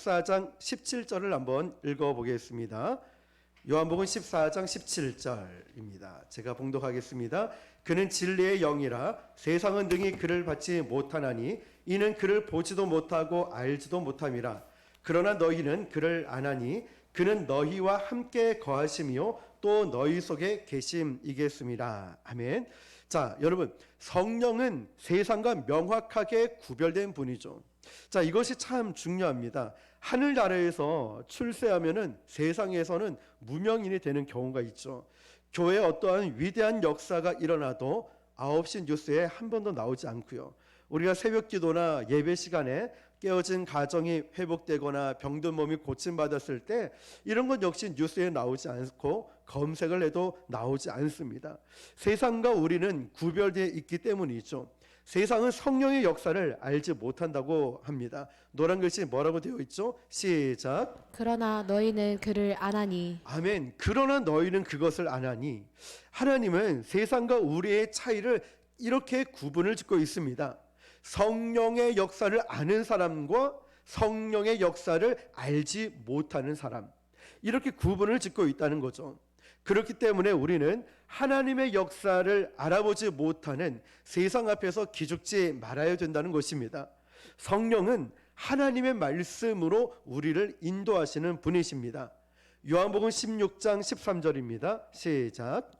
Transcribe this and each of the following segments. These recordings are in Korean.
14장 17절을 한번 읽어보겠습니다. 요한복음 14장 17절입니다. 제가 봉독하겠습니다. 그는 진리의 영이라 세상은 능히 그를 받지 못하나니 이는 그를 보지도 못하고 알지도 못함이라. 그러나 너희는 그를 아나니 그는 너희와 함께 거하심이요 또 너희 속에 계심이겠습니다. 아멘. 자, 여러분, 성령은 세상과 명확하게 구별된 분이죠. 자, 이것이 참 중요합니다. 하늘나라에서 출세하면은 세상에서는 무명인이 되는 경우가 있죠. 교회에 어떠한 위대한 역사가 일어나도 9시 뉴스에 한 번도 나오지 않고요. 우리가 새벽 기도나 예배 시간에 깨어진 가정이 회복되거나 병든 몸이 고침받았을 때 이런 것 역시 뉴스에 나오지 않고 검색을 해도 나오지 않습니다. 세상과 우리는 구별되어 있기 때문이죠. 세상은 성령의 역사를 알지 못한다고 합니다. 노란 글씨 뭐라고 되어 있죠? 시작. 그러나 너희는 그를 아나니. 아멘. 그러나 너희는 그것을 아나니. 하나님은 세상과 우리의 차이를 이렇게 구분을 짓고 있습니다. 성령의 역사를 아는 사람과 성령의 역사를 알지 못하는 사람, 이렇게 구분을 짓고 있다는 거죠. 그렇기 때문에 우리는 하나님의 역사를 알아보지 못하는 세상 앞에서 기죽지 말아야 된다는 것입니다. 성령은 하나님의 말씀으로 우리를 인도하시는 분이십니다. 요한복음 16장 13절입니다. 시작.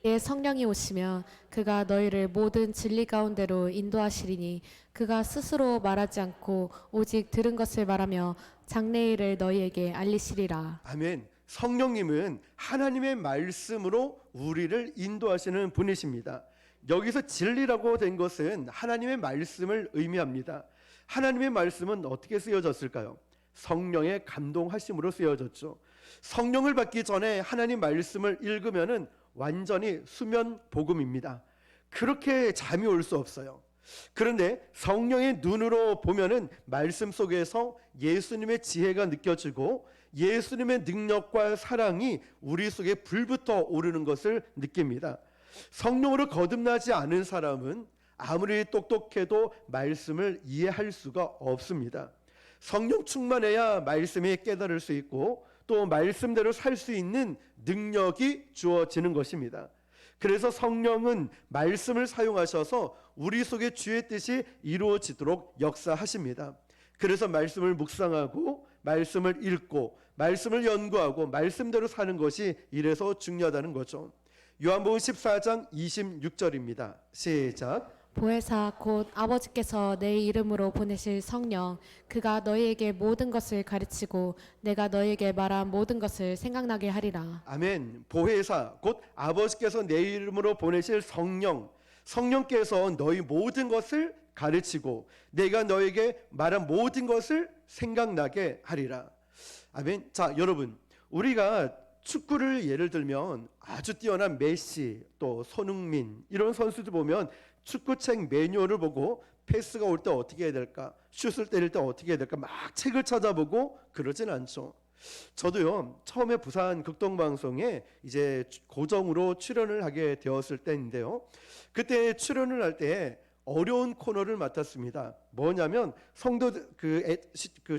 예, 성령이 오시면 그가 너희를 모든 진리 가운데로 인도하시리니 그가 스스로 말하지 않고 오직 들은 것을 말하며 장래일을 너희에게 알리시리라. 아멘. 성령님은 하나님의 말씀으로 우리를 인도하시는 분이십니다. 여기서 진리라고 된 것은 하나님의 말씀을 의미합니다. 하나님의 말씀은 어떻게 쓰여졌을까요? 성령의 감동하심으로 쓰여졌죠. 성령을 받기 전에 하나님 말씀을 읽으면은 완전히 수면 복음입니다. 그렇게 잠이 올 수 없어요. 그런데 성령의 눈으로 보면은 말씀 속에서 예수님의 지혜가 느껴지고 예수님의 능력과 사랑이 우리 속에 불부터 오르는 것을 느낍니다. 성령으로 거듭나지 않은 사람은 아무리 똑똑해도 말씀을 이해할 수가 없습니다. 성령 충만해야 말씀이 깨달을 수 있고 또 말씀대로 살 수 있는 능력이 주어지는 것입니다. 그래서 성령은 말씀을 사용하셔서 우리 속에 주의 뜻이 이루어지도록 역사하십니다. 그래서 말씀을 묵상하고 말씀을 읽고 말씀을 연구하고 말씀대로 사는 것이 이래서 중요하다는 거죠. 요한복음 14장 26절입니다. 시작. 보혜사 곧 아버지께서 내 이름으로 보내실 성령 그가 너희에게 모든 것을 가르치고 내가 너희에게 말한 모든 것을 생각나게 하리라. 아멘. 보혜사 곧 아버지께서 내 이름으로 보내실 성령, 성령께서 너희 모든 것을 가르치고 내가 너에게 말한 모든 것을 생각나게 하리라. 아멘. 자, 여러분, 우리가 축구를 예를 들면 아주 뛰어난 메시 또 손흥민 이런 선수들 보면 축구책 매뉴얼을 보고 패스가 올 때 어떻게 해야 될까, 슛을 때릴 때 어떻게 해야 될까 막 책을 찾아보고 그러진 않죠. 저도요, 처음에 부산 극동방송에 이제 고정으로 출연을 하게 되었을 때인데요, 그때 출연을 할 때 어려운 코너를 맡았습니다. 뭐냐면 성도 그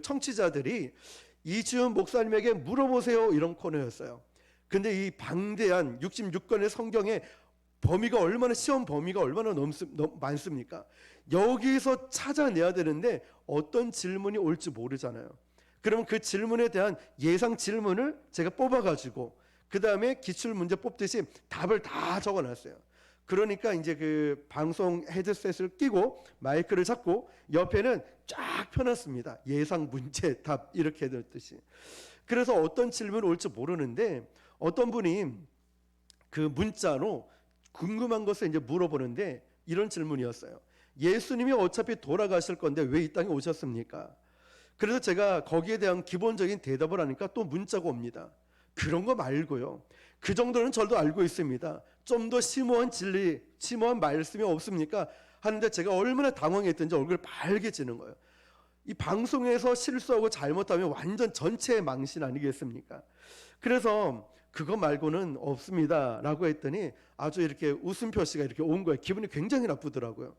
청취자들이 이지훈 목사님에게 물어보세요, 이런 코너였어요. 근데 이 방대한 66권의 성경에 범위가 얼마나, 시험 범위가 얼마나 많습니까? 여기서 찾아내야 되는데 어떤 질문이 올지 모르잖아요. 그러면 그 질문에 대한 예상 질문을 제가 뽑아가지고 그 다음에 기출 문제 뽑듯이 답을 다 적어놨어요. 그러니까 이제 그 방송 헤드셋을 끼고 마이크를 잡고 옆에는 쫙 펴놨습니다. 예상 문제 답 이렇게 됐듯이. 그래서 어떤 질문이 올지 모르는데 어떤 분이 그 문자로 궁금한 것을 이제 물어보는데 이런 질문이었어요. 예수님이 어차피 돌아가실 건데 왜 이 땅에 오셨습니까? 그래서 제가 거기에 대한 기본적인 대답을 하니까 또 문자가 옵니다. 그런 거 말고요, 그 정도는 저도 알고 있습니다. 좀 더 심오한 진리, 심오한 말씀이 없습니까? 하는데 제가 얼마나 당황했던지 얼굴이 빨개지는 거예요. 이 방송에서 실수하고 잘못하면 완전 전체의 망신 아니겠습니까? 그래서 그거 말고는 없습니다 라고 했더니 아주 이렇게 웃음 표시가 이렇게 온 거예요. 기분이 굉장히 나쁘더라고요.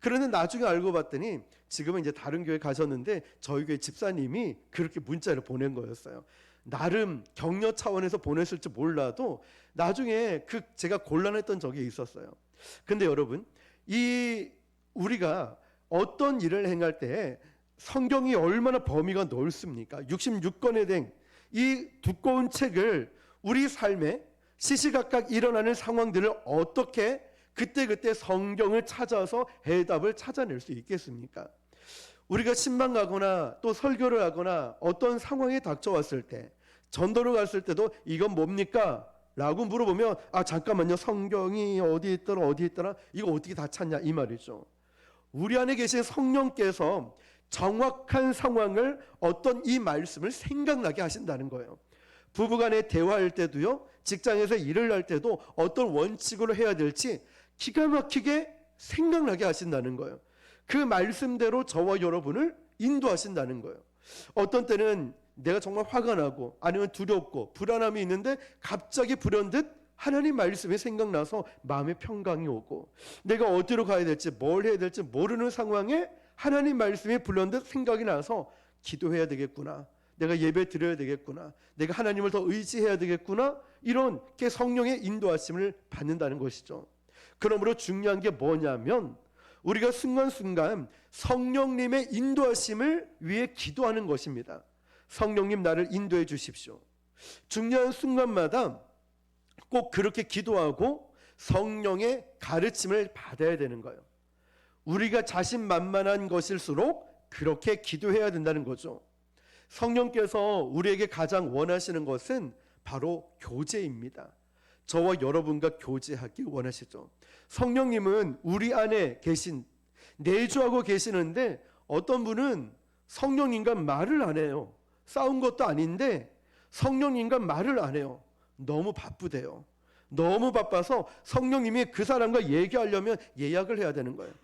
그런데 나중에 알고 봤더니 지금은 이제 다른 교회 가셨는데 저희 교회 집사님이 그렇게 문자를 보낸 거였어요. 나름 격려 차원에서 보냈을지 몰라도 나중에 제가 곤란했던 적이 있었어요. 근데 여러분, 우리가 어떤 일을 행할 때 성경이 얼마나 범위가 넓습니까? 66권에 된 이 두꺼운 책을 우리 삶에 시시각각 일어나는 상황들을 어떻게 그때그때 성경을 찾아서 해답을 찾아낼 수 있겠습니까? 우리가 신방 가거나 또 설교를 하거나 어떤 상황이 닥쳐왔을 때, 전도를 갔을 때도 이건 뭡니까? 라고 물어보면 잠깐만요, 성경이 어디 있더라 이거 어떻게 다 찾냐 이 말이죠. 우리 안에 계신 성령께서 정확한 상황을 어떤 이 말씀을 생각나게 하신다는 거예요. 부부간에 대화할 때도요, 직장에서 일을 할 때도 어떤 원칙으로 해야 될지 기가 막히게 생각나게 하신다는 거예요. 그 말씀대로 저와 여러분을 인도하신다는 거예요. 어떤 때는 내가 정말 화가 나고 아니면 두렵고 불안함이 있는데 갑자기 불현듯 하나님 말씀이 생각나서 마음의 평강이 오고, 내가 어디로 가야 될지 뭘 해야 될지 모르는 상황에 하나님 말씀이 불현듯 생각이 나서 기도해야 되겠구나, 내가 예배 드려야 되겠구나, 내가 하나님을 더 의지해야 되겠구나, 이렇게 성령의 인도하심을 받는다는 것이죠. 그러므로 중요한 게 뭐냐면 우리가 순간순간 성령님의 인도하심을 위해 기도하는 것입니다. 성령님 나를 인도해 주십시오. 중요한 순간마다 꼭 그렇게 기도하고 성령의 가르침을 받아야 되는 거예요. 우리가 자신만만한 것일수록 그렇게 기도해야 된다는 거죠. 성령께서 우리에게 가장 원하시는 것은 바로 교제입니다. 저와 여러분과 교제하기 원하시죠. 성령님은 우리 안에 내주하고 계시는데 어떤 분은 성령님과 말을 안 해요. 싸운 것도 아닌데 성령님과 말을 안 해요. 너무 바쁘대요. 너무 바빠서 성령님이 그 사람과 얘기하려면 예약을 해야 되는 거예요.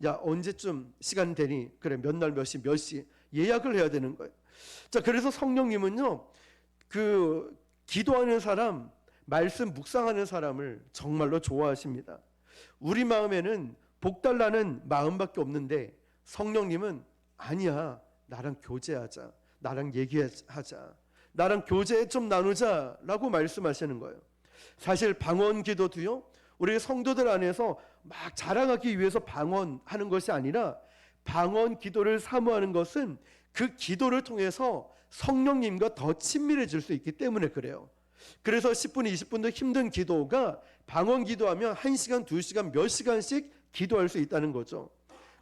야, 언제쯤 시간 되니? 그래, 몇 날 몇 시 예약을 해야 되는 거예요. 자, 그래서 성령님은요, 기도하는 사람, 말씀 묵상하는 사람을 정말로 좋아하십니다. 우리 마음에는 복달라는 마음밖에 없는데 성령님은 아니야, 나랑 교제하자, 나랑 얘기하자, 나랑 교제 좀 나누자 라고 말씀하시는 거예요. 사실 방언 기도도요, 우리 성도들 안에서 막 자랑하기 위해서 방언하는 것이 아니라, 방언 기도를 사모하는 것은 그 기도를 통해서 성령님과 더 친밀해질 수 있기 때문에 그래요. 그래서 10분, 20분도 힘든 기도가 방언 기도하면 1시간, 2시간, 몇 시간씩 기도할 수 있다는 거죠.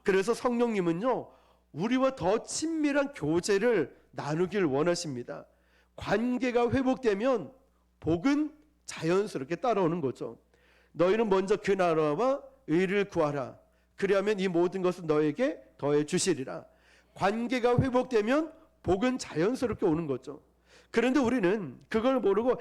그래서 성령님은요, 우리와 더 친밀한 교제를 나누길 원하십니다. 관계가 회복되면 복은 자연스럽게 따라오는 거죠. 너희는 먼저 그 나라와 의를 구하라. 그리하면 이 모든 것은 너에게 더해 주시리라. 관계가 회복되면 복은 자연스럽게 오는 거죠. 그런데 우리는 그걸 모르고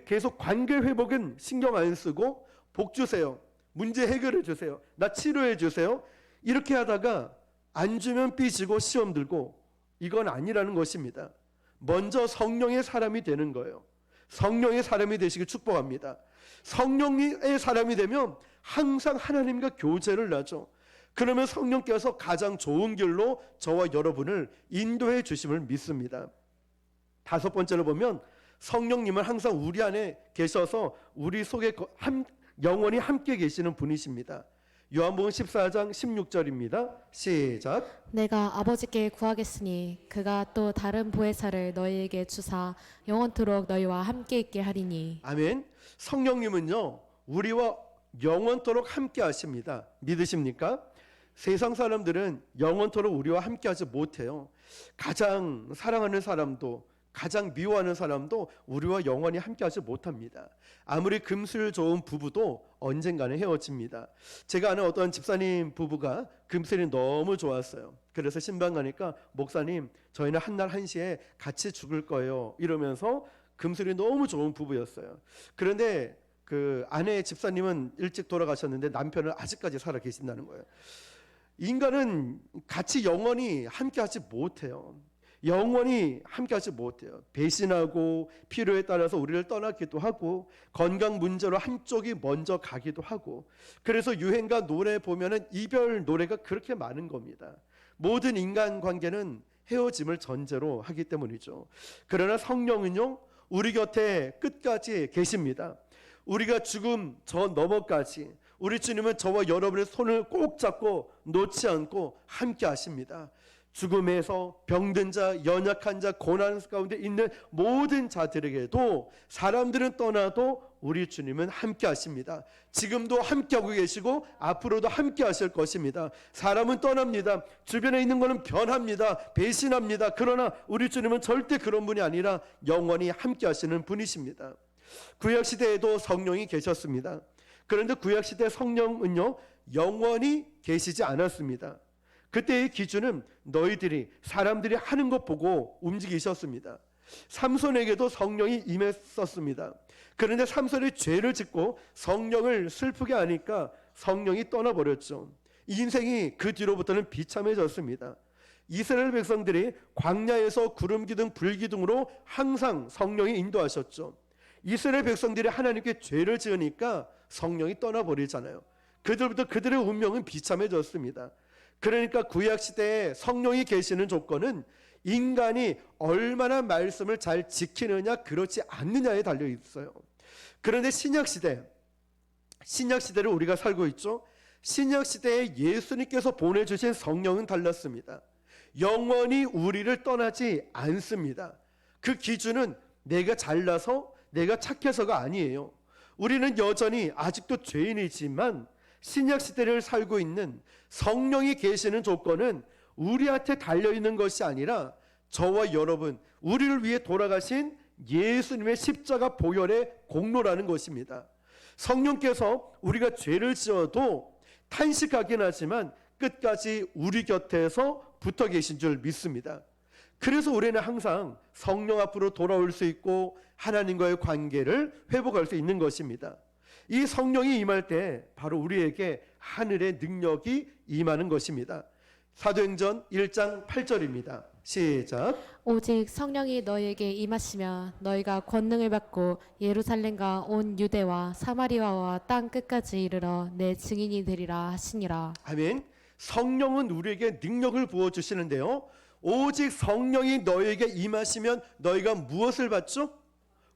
계속 관계 회복은 신경 안 쓰고 복 주세요, 문제 해결해 주세요, 나 치료해 주세요, 이렇게 하다가 안 주면 삐지고 시험 들고, 이건 아니라는 것입니다. 먼저 성령의 사람이 되는 거예요. 성령의 사람이 되시길 축복합니다. 성령의 사람이 되면 항상 하나님과 교제를 하죠. 그러면 성령께서 가장 좋은 길로 저와 여러분을 인도해 주심을 믿습니다. 5번째로 보면 성령님은 항상 우리 안에 계셔서 우리 속에 영원히 함께 계시는 분이십니다. 요한복음 14장 16절입니다. 시작. 내가 아버지께 구하겠으니 그가 또 다른 보혜사를 너희에게 주사 영원토록 너희와 함께 있게 하리니. 아멘. 성령님은요, 우리와 영원토록 함께 하십니다. 믿으십니까? 세상 사람들은 영원토록 우리와 함께 하지 못해요. 가장 사랑하는 사람도, 가장 미워하는 사람도 우리와 영원히 함께 하지 못합니다. 아무리 금술 좋은 부부도 언젠가는 헤어집니다. 제가 아는 어떤 집사님 부부가 금술이 너무 좋았어요. 그래서 신방 가니까 목사님, 저희는 한날 1시에 같이 죽을 거예요 이러면서, 금술이 너무 좋은 부부였어요. 그런데 그 아내 집사님은 일찍 돌아가셨는데 남편은 아직까지 살아 계신다는 거예요. 인간은 같이 영원히 함께 하지 못해요. 영원히 함께하지 못해요. 배신하고 필요에 따라서 우리를 떠나기도 하고 건강 문제로 한쪽이 먼저 가기도 하고 그래서 유행가 노래 보면은 이별 노래가 그렇게 많은 겁니다. 모든 인간관계는 헤어짐을 전제로 하기 때문이죠. 그러나 성령은요 우리 곁에 끝까지 계십니다. 우리가 죽음 저 너머까지 우리 주님은 저와 여러분의 손을 꼭 잡고 놓지 않고 함께 하십니다. 죽음에서 병든 자, 연약한 자, 고난 가운데 있는 모든 자들에게도 사람들은 떠나도 우리 주님은 함께 하십니다. 지금도 함께하고 계시고 앞으로도 함께 하실 것입니다. 사람은 떠납니다. 주변에 있는 것은 변합니다. 배신합니다. 그러나 우리 주님은 절대 그런 분이 아니라 영원히 함께 하시는 분이십니다. 구약시대에도 성령이 계셨습니다. 그런데 구약시대 성령은요 영원히 계시지 않았습니다. 그때의 기준은 너희들이 사람들이 하는 것 보고 움직이셨습니다. 삼손에게도 성령이 임했었습니다. 그런데 삼손이 죄를 짓고 성령을 슬프게 하니까 성령이 떠나버렸죠. 인생이 그 뒤로부터는 비참해졌습니다. 이스라엘 백성들이 광야에서 구름 기둥 불 기둥으로 항상 성령이 인도하셨죠. 이스라엘 백성들이 하나님께 죄를 지으니까 성령이 떠나버리잖아요. 그들부터 그들의 운명은 비참해졌습니다. 그러니까 구약시대에 성령이 계시는 조건은 인간이 얼마나 말씀을 잘 지키느냐 그렇지 않느냐에 달려 있어요. 그런데 신약시대를 우리가 살고 있죠. 신약시대에 예수님께서 보내주신 성령은 달랐습니다. 영원히 우리를 떠나지 않습니다. 그 기준은 내가 잘나서 내가 착해서가 아니에요. 우리는 여전히 아직도 죄인이지만 신약시대를 살고 있는 성령이 계시는 조건은 우리한테 달려있는 것이 아니라 저와 여러분, 우리를 위해 돌아가신 예수님의 십자가 보혈의 공로라는 것입니다. 성령께서 우리가 죄를 지어도 탄식하긴 하지만 끝까지 우리 곁에서 붙어 계신 줄 믿습니다. 그래서 우리는 항상 성령 앞으로 돌아올 수 있고 하나님과의 관계를 회복할 수 있는 것입니다. 이 성령이 임할 때 바로 우리에게 하늘의 능력이 임하는 것입니다. 사도행전 1장 8절입니다. 시작. 오직 성령이 너희에게 임하시면 너희가 권능을 받고 예루살렘과 온 유대와 사마리아와 땅 끝까지 이르러 내 증인이 되리라 하시니라. 아멘. 성령은 우리에게 능력을 부어주시는데요. 오직 성령이 너희에게 임하시면 너희가 무엇을 받죠?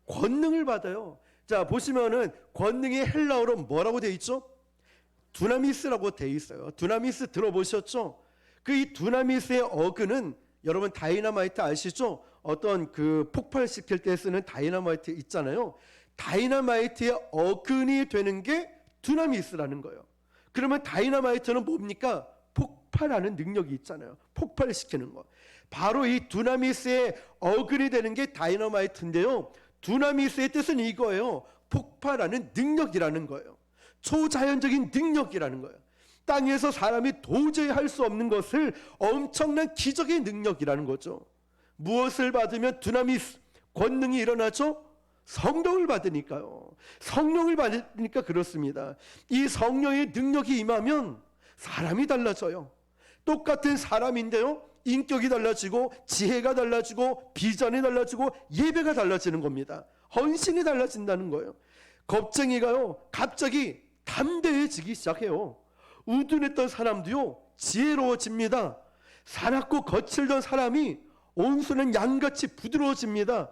권능을 받아요. 자, 보시면은 권능이 헬라어로 뭐라고 돼 있죠? 두나미스라고 돼 있어요. 두나미스 들어보셨죠? 그 이 두나미스의 어근은 여러분 다이너마이트 아시죠? 어떤 그 폭발시킬 때 쓰는 다이너마이트 있잖아요. 다이너마이트의 어근이 되는 게 두나미스라는 거예요. 그러면 다이너마이트는 뭡니까? 폭발하는 능력이 있잖아요. 폭발시키는 거. 바로 이 두나미스의 어근이 되는 게 다이너마이트인데요. 두나미스의 뜻은 이거예요. 폭발하는 능력이라는 거예요. 초자연적인 능력이라는 거예요. 땅에서 사람이 도저히 할 수 없는 것을 엄청난 기적의 능력이라는 거죠. 무엇을 받으면 두나미스 권능이 일어나죠? 성령을 받으니까요. 성령을 받으니까 그렇습니다. 이 성령의 능력이 임하면 사람이 달라져요. 똑같은 사람인데요. 인격이 달라지고 지혜가 달라지고 비전이 달라지고 예배가 달라지는 겁니다. 헌신이 달라진다는 거예요. 겁쟁이가요 갑자기 담대해지기 시작해요. 우둔했던 사람도요 지혜로워집니다. 사납고 거칠던 사람이 온순한 양같이 부드러워집니다.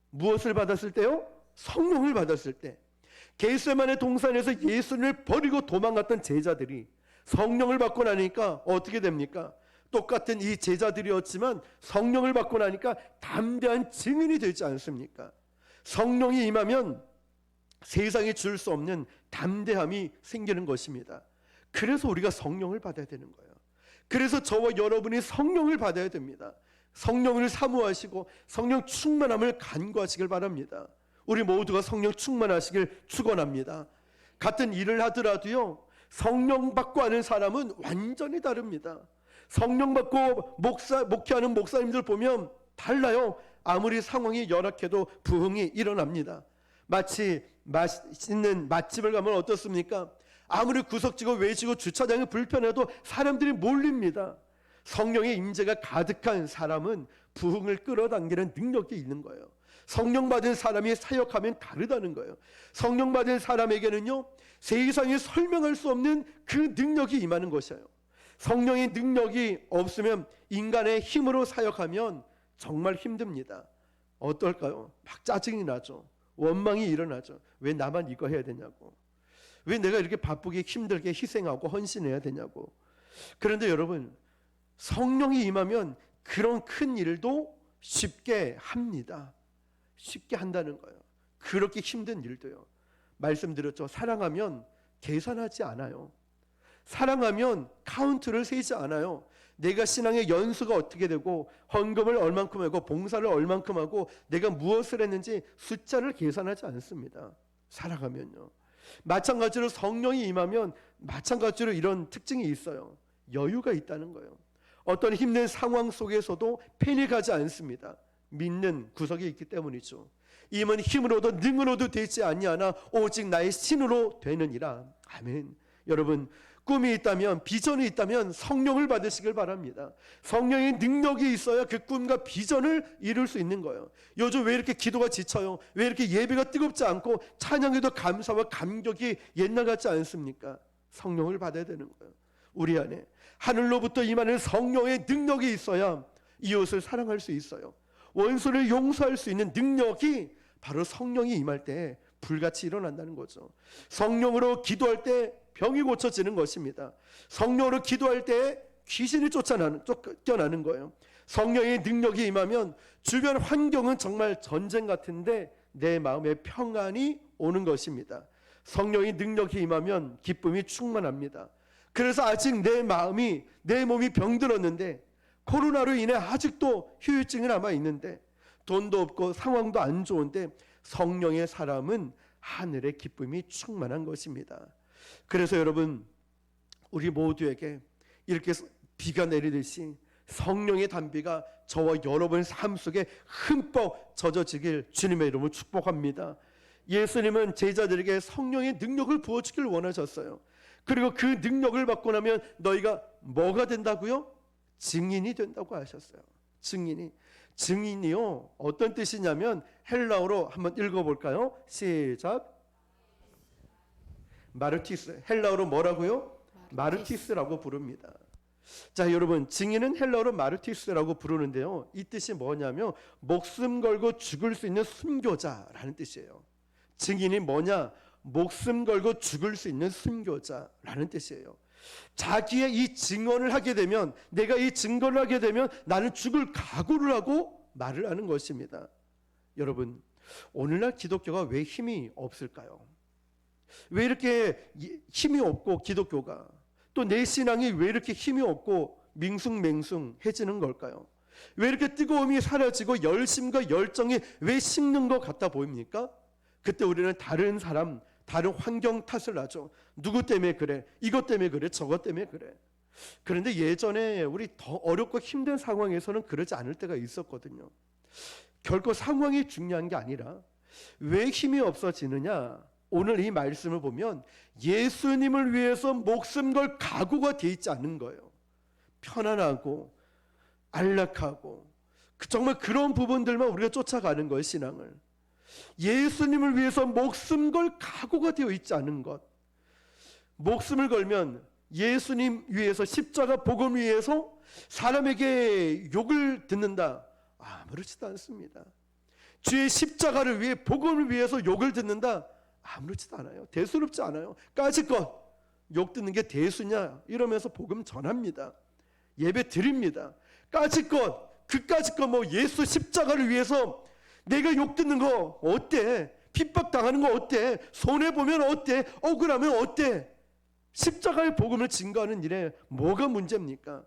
무엇을 받았을 때요? 성령을 받았을 때. 겟세마네 동산에서 예수님을 버리고 도망갔던 제자들이 성령을 받고 나니까 어떻게 됩니까? 똑같은 이 제자들이었지만 성령을 받고 나니까 담대한 증인이 되지 않습니까? 성령이 임하면 세상에 줄 수 없는 담대함이 생기는 것입니다. 그래서 우리가 성령을 받아야 되는 거예요. 그래서 저와 여러분이 성령을 받아야 됩니다. 성령을 사모하시고 성령 충만함을 간구하시길 바랍니다. 우리 모두가 성령 충만하시길 축원합니다. 같은 일을 하더라도요 성령 받고 하는 사람은 완전히 다릅니다. 성령 받고 목회하는 목사님들 보면 달라요. 아무리 상황이 열악해도 부흥이 일어납니다. 마치 맛있는 맛집을 가면 어떻습니까? 아무리 구석지고 외지고 주차장이 불편해도 사람들이 몰립니다. 성령의 임재가 가득한 사람은 부흥을 끌어당기는 능력이 있는 거예요. 성령 받은 사람이 사역하면 다르다는 거예요. 성령 받은 사람에게는요, 세상에 설명할 수 없는 그 능력이 임하는 것이에요. 성령의 능력이 없으면 인간의 힘으로 사역하면 정말 힘듭니다. 어떨까요? 막 짜증이 나죠. 원망이 일어나죠. 왜 나만 이거 해야 되냐고. 왜 내가 이렇게 바쁘게 힘들게 희생하고 헌신해야 되냐고. 그런데 여러분, 성령이 임하면 그런 큰 일도 쉽게 합니다. 쉽게 한다는 거예요. 그렇게 힘든 일도요. 말씀드렸죠. 사랑하면 계산하지 않아요. 사랑하면 카운트를 세지 않아요. 내가 신앙의 연수가 어떻게 되고 헌금을 얼만큼 하고 봉사를 얼만큼 하고 내가 무엇을 했는지 숫자를 계산하지 않습니다. 사랑하면요. 마찬가지로 성령이 임하면 마찬가지로 이런 특징이 있어요. 여유가 있다는 거예요. 어떤 힘든 상황 속에서도 패닉하지 않습니다. 믿는 구석이 있기 때문이죠. 임은 힘으로도 능으로도 되지 아니하나 오직 나의 신으로 되느니라. 아멘. 여러분, 꿈이 있다면, 비전이 있다면 성령을 받으시길 바랍니다. 성령의 능력이 있어야 그 꿈과 비전을 이룰 수 있는 거예요. 요즘 왜 이렇게 기도가 지쳐요? 왜 이렇게 예배가 뜨겁지 않고 찬양에도 감사와 감격이 옛날 같지 않습니까? 성령을 받아야 되는 거예요. 우리 안에 하늘로부터 임하는 성령의 능력이 있어야 이웃을 사랑할 수 있어요. 원수를 용서할 수 있는 능력이 바로 성령이 임할 때 불같이 일어난다는 거죠. 성령으로 기도할 때 병이 고쳐지는 것입니다. 성령으로 기도할 때 귀신이 쫓겨나는 거예요. 성령의 능력이 임하면 주변 환경은 정말 전쟁 같은데 내 마음에 평안이 오는 것입니다. 성령의 능력이 임하면 기쁨이 충만합니다. 그래서 아직 내 몸이 병들었는데 코로나로 인해 아직도 후유증이 남아 있는데 돈도 없고 상황도 안 좋은데 성령의 사람은 하늘의 기쁨이 충만한 것입니다. 그래서 여러분, 우리 모두에게 이렇게 비가 내리듯이 성령의 단비가 저와 여러분 삶 속에 흠뻑 젖어지길 주님의 이름으로 축복합니다. 예수님은 제자들에게 성령의 능력을 부어주길 원하셨어요. 그리고 그 능력을 받고 나면 너희가 뭐가 된다고요? 증인이 된다고 하셨어요. 증인이요, 어떤 뜻이냐면 헬라어로 한번 읽어볼까요? 시작. 마르티스. 헬라어로 뭐라고요? 마르티스라고 부릅니다. 자, 여러분, 증인은 헬라어로 마르티스라고 부르는데요, 이 뜻이 뭐냐면 목숨 걸고 죽을 수 있는 순교자라는 뜻이에요. 증인이 뭐냐? 목숨 걸고 죽을 수 있는 순교자라는 뜻이에요. 자기의 이 증언을 하게 되면, 내가 이 증거를 하게 되면 나는 죽을 각오를 하고 말을 하는 것입니다. 여러분, 오늘날 기독교가 왜 힘이 없을까요? 왜 이렇게 힘이 없고 기독교가, 또 내 신앙이 왜 이렇게 힘이 없고 밍숭맹숭해지는 걸까요? 왜 이렇게 뜨거움이 사라지고 열심과 열정이 왜 식는 것 같아 보입니까? 그때 우리는 다른 사람, 다른 환경 탓을 하죠. 누구 때문에 그래? 이것 때문에 그래? 저것 때문에 그래? 그런데 예전에 우리 더 어렵고 힘든 상황에서는 그러지 않을 때가 있었거든요. 결코 상황이 중요한 게 아니라 왜 힘이 없어지느냐? 오늘 이 말씀을 보면 예수님을 위해서 목숨 걸 각오가 돼 있지 않은 거예요. 편안하고 안락하고 정말 그런 부분들만 우리가 쫓아가는 거예요, 신앙을. 예수님을 위해서 목숨 걸 각오가 되어 있지 않은 것. 목숨을 걸면 예수님 위해서, 십자가 복음 위해서 사람에게 욕을 듣는다, 아무렇지도 않습니다. 주의 십자가를 위해, 복음을 위해서 욕을 듣는다, 아무렇지도 않아요. 대수롭지 않아요. 까짓것 욕 듣는 게 대수냐 이러면서 복음 전합니다. 예배 드립니다. 까짓것, 그까짓것 뭐 예수 십자가를 위해서 내가 욕 듣는 거 어때? 핍박당하는 거 어때? 손해보면 어때? 억울하면 어때? 십자가의 복음을 증거하는 일에 뭐가 문제입니까?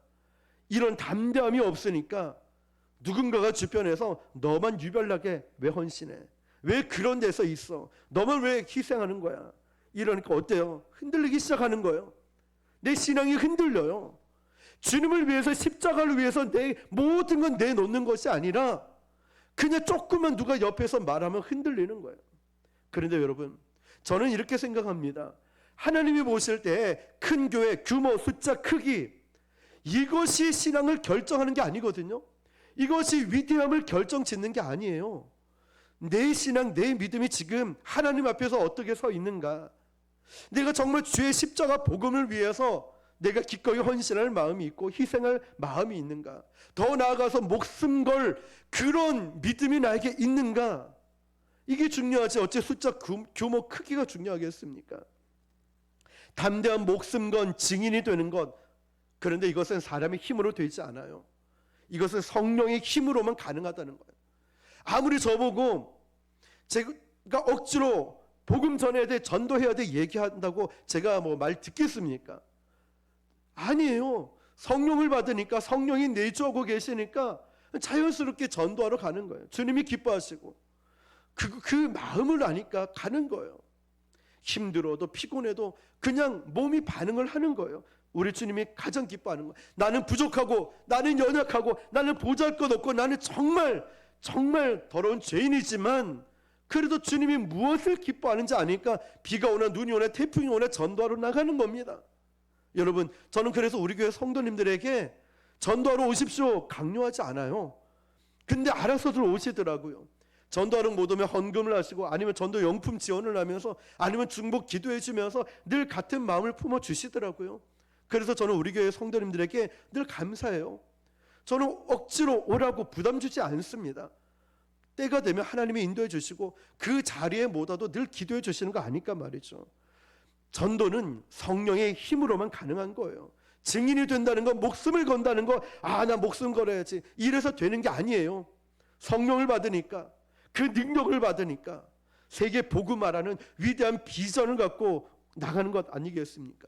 이런 담대함이 없으니까 누군가가 주변에서 너만 유별나게 왜 헌신해? 왜 그런 데서 있어? 너만 왜 희생하는 거야? 이러니까 어때요? 흔들리기 시작하는 거예요. 내 신앙이 흔들려요. 주님을 위해서, 십자가를 위해서 내 모든 건 내놓는 것이 아니라 그냥 조금만 누가 옆에서 말하면 흔들리는 거예요. 그런데 여러분, 저는 이렇게 생각합니다. 하나님이 보실 때 큰 교회 규모, 숫자, 크기, 이것이 신앙을 결정하는 게 아니거든요. 이것이 위대함을 결정짓는 게 아니에요. 내 신앙, 내 믿음이 지금 하나님 앞에서 어떻게 서 있는가? 내가 정말 주의 십자가 복음을 위해서 내가 기꺼이 헌신할 마음이 있고 희생할 마음이 있는가? 더 나아가서 목숨 걸 그런 믿음이 나에게 있는가? 이게 중요하지. 어째 숫자 규모 크기가 중요하겠습니까? 담대한 목숨 건 증인이 되는 것, 그런데 이것은 사람의 힘으로 되지 않아요. 이것은 성령의 힘으로만 가능하다는 거예요. 아무리 저보고 제가 억지로 복음 전해야 돼, 전도해야 돼 얘기한다고 제가 뭐 말 듣겠습니까? 아니에요. 성령을 받으니까, 성령이 내주하고 계시니까 자연스럽게 전도하러 가는 거예요. 주님이 기뻐하시고 그 마음을 아니까 가는 거예요. 힘들어도 피곤해도 그냥 몸이 반응을 하는 거예요. 우리 주님이 가장 기뻐하는 거예요. 나는 부족하고, 나는 연약하고, 나는 보잘것없고, 나는 정말 더러운 죄인이지만 그래도 주님이 무엇을 기뻐하는지 아니까 비가 오나 눈이 오나 태풍이 오나 전도하러 나가는 겁니다. 여러분, 저는 그래서 우리 교회 성도님들에게 전도하러 오십시오 강요하지 않아요. 근데 알아서들 오시더라고요. 전도하러 못 오면 헌금을 하시고, 아니면 전도 용품 지원을 하면서, 아니면 중복 기도해 주면서 늘 같은 마음을 품어 주시더라고요. 그래서 저는 우리 교회 성도님들에게 늘 감사해요. 저는 억지로 오라고 부담 주지 않습니다. 때가 되면 하나님이 인도해 주시고 그 자리에 못 와도 늘 기도해 주시는 거 아니까 말이죠. 전도는 성령의 힘으로만 가능한 거예요. 증인이 된다는 거, 목숨을 건다는 거, 나 목숨 걸어야지, 이래서 되는 게 아니에요. 성령을 받으니까, 그 능력을 받으니까 세계 복음화라는 위대한 비전을 갖고 나가는 것 아니겠습니까?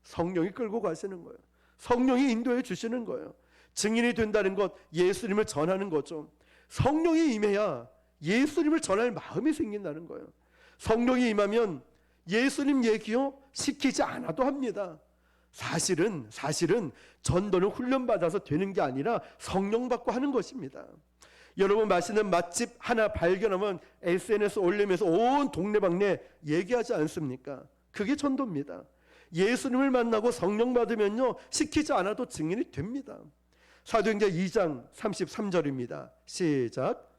성령이 끌고 가시는 거예요. 성령이 인도해 주시는 거예요. 증인이 된다는 것, 예수님을 전하는 거죠. 성령이 임해야 예수님을 전할 마음이 생긴다는 거예요. 성령이 임하면 예수님 얘기요 시키지 않아도 합니다. 사실은 전도는 훈련받아서 되는 게 아니라 성령 받고 하는 것입니다. 여러분, 맛있는 맛집 하나 발견하면 SNS 올리면서 온 동네방네 얘기하지 않습니까? 그게 전도입니다. 예수님을 만나고 성령 받으면요 시키지 않아도 증인이 됩니다. 사도행전 2장 33절입니다. 시작.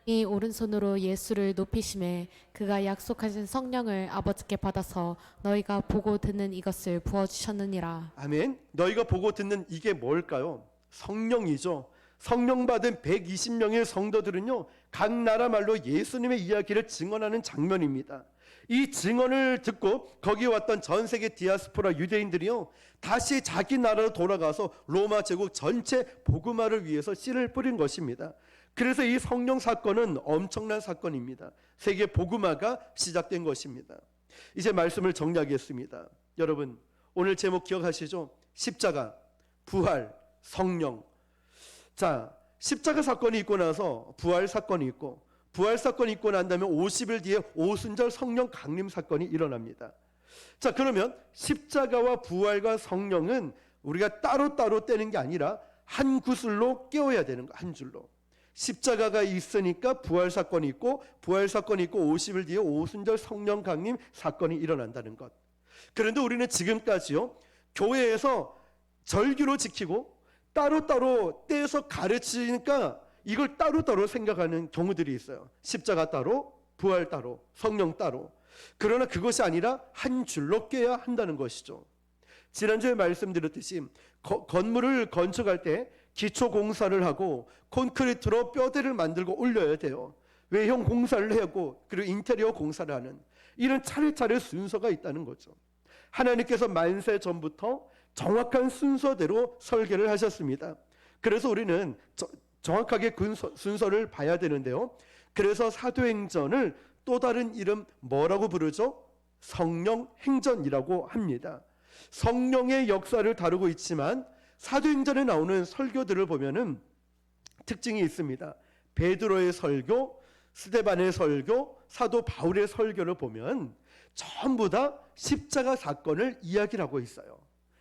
이 오른손으로 예수를 높이심에 그가 약속하신 성령을 아버지께 받아서 너희가 보고 듣는 이것을 부어주셨느니라. 아멘. 너희가 보고 듣는 이게 뭘까요? 성령이죠. 성령 받은 120명의 성도들은요 각 나라 말로 예수님의 이야기를 증언하는 장면입니다. 이 증언을 듣고 거기에 왔던 전 세계 디아스포라 유대인들이요 다시 자기 나라로 돌아가서 로마 제국 전체 복음화를 위해서 씨를 뿌린 것입니다. 그래서 이 성령 사건은 엄청난 사건입니다. 세계 복음화가 시작된 것입니다. 이제 말씀을 정리하겠습니다. 여러분, 오늘 제목 기억하시죠? 십자가, 부활, 성령. 자, 십자가 사건이 있고 나서 부활 사건이 있고, 부활 사건이 있고 난 다음에 50일 뒤에 오순절 성령 강림 사건이 일어납니다. 자, 그러면 십자가와 부활과 성령은 우리가 따로따로 떼는 게 아니라 한 구슬로 깨워야 되는 거, 한 줄로. 십자가가 있으니까 부활 사건이 있고, 부활 사건이 있고 50일 뒤에 오순절 성령 강림 사건이 일어난다는 것. 그런데 우리는 지금까지요 교회에서 절기로 지키고 따로따로 떼서 가르치니까 이걸 따로따로 생각하는 경우들이 있어요. 십자가 따로, 부활 따로, 성령 따로. 그러나 그것이 아니라 한 줄로 깨야 한다는 것이죠. 지난주에 말씀드렸듯이 건물을 건축할 때 기초 공사를 하고 콘크리트로 뼈대를 만들고 올려야 돼요. 외형 공사를 하고 그리고 인테리어 공사를 하는 이런 차례차례 순서가 있다는 거죠. 하나님께서 만세 전부터 정확한 순서대로 설계를 하셨습니다. 그래서 우리는 정확하게 그 순서를 봐야 되는데요. 그래서 사도행전을 또 다른 이름 뭐라고 부르죠? 성령행전이라고 합니다. 성령의 역사를 다루고 있지만 사도행전에 나오는 설교들을 보면은 특징이 있습니다. 베드로의 설교, 스데반의 설교, 사도 바울의 설교를 보면 전부 다 십자가 사건을 이야기를 하고 있어요.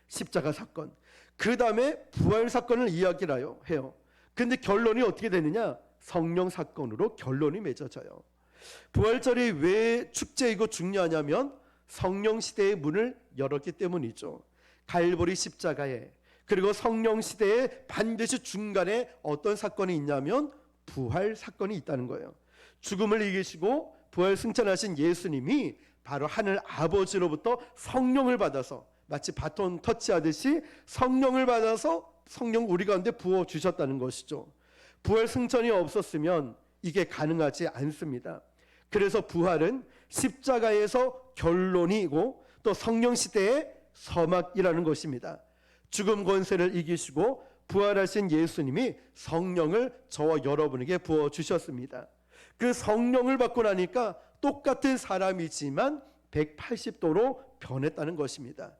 십자가 사건. 그 다음에 부활 사건을 이야기를 해요. 근데 결론이 어떻게 되느냐? 성령 사건으로 결론이 맺어져요. 부활절이 왜 축제이고 중요하냐면 성령 시대의 문을 열었기 때문이죠. 갈보리 십자가에 그리고 성령 시대에 반드시 중간에 어떤 사건이 있냐면 부활 사건이 있다는 거예요. 죽음을 이기시고 부활 승천하신 예수님이 바로 하늘 아버지로부터 성령을 받아서 마치 바톤 터치하듯이 성령을 받아서 성령 우리 가운데 부어 주셨다는 것이죠. 부활 승천이 없었으면 이게 가능하지 않습니다. 그래서 부활은 십자가에서 결론이고 또 성령 시대의 서막이라는 것입니다. 죽음 권세를 이기시고 부활하신 예수님이 성령을 저와 여러분에게 부어 주셨습니다. 그 성령을 받고 나니까 똑같은 사람이지만 180도로 변했다는 것입니다.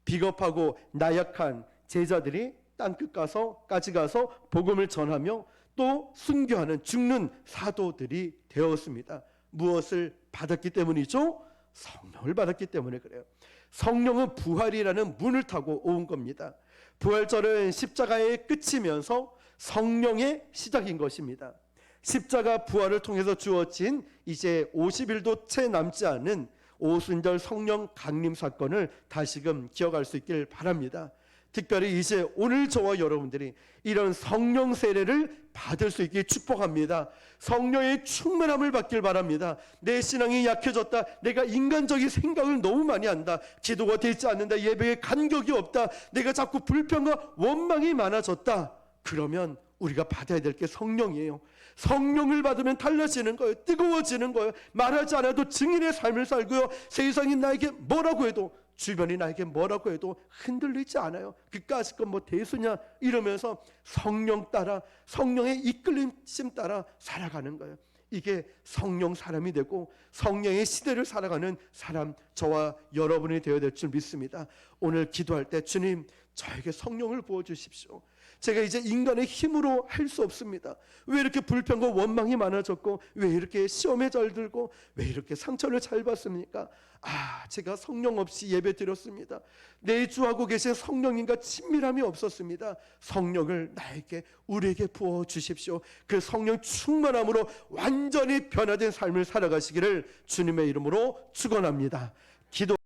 비겁하고 나약한 제자들이 땅끝까지 가서 복음을 전하며 또 순교하는 죽는 사도들이 되었습니다. 무엇을 받았기 때문이죠? 성령을 받았기 때문에 그래요. 성령은 부활이라는 문을 타고 온 겁니다. 부활절은 십자가의 끝이면서 성령의 시작인 것입니다. 십자가 부활을 통해서 주어진 이제 50일도 채 남지 않은 오순절 성령 강림 사건을 다시금 기억할 수 있길 바랍니다. 특별히 이제 오늘 저와 여러분들이 이런 성령 세례를 받을 수 있게 축복합니다. 성령의 충만함을 받길 바랍니다. 내 신앙이 약해졌다, 내가 인간적인 생각을 너무 많이 한다, 기도가 되지 않는다, 예배에 간격이 없다, 내가 자꾸 불평과 원망이 많아졌다, 그러면 우리가 받아야 될 게 성령이에요. 성령을 받으면 달라지는 거예요. 뜨거워지는 거예요. 말하지 않아도 증인의 삶을 살고요, 세상이 나에게 뭐라고 해도, 주변이 나에게 뭐라고 해도 흔들리지 않아요. 그까짓 건 뭐 대수냐 이러면서 성령 따라, 성령의 이끌림심 따라 살아가는 거예요. 이게 성령 사람이 되고 성령의 시대를 살아가는 사람, 저와 여러분이 되어야 될 줄 믿습니다. 오늘 기도할 때 주님, 저에게 성령을 부어주십시오. 제가 이제 인간의 힘으로 할 수 없습니다. 왜 이렇게 불평과 원망이 많아졌고, 왜 이렇게 시험에 잘 들고, 왜 이렇게 상처를 잘 받습니까? 제가 성령 없이 예배 드렸습니다. 내주하고 계신 성령님과 친밀함이 없었습니다. 성령을 나에게, 우리에게 부어 주십시오. 그 성령 충만함으로 완전히 변화된 삶을 살아가시기를 주님의 이름으로 축원합니다. 기도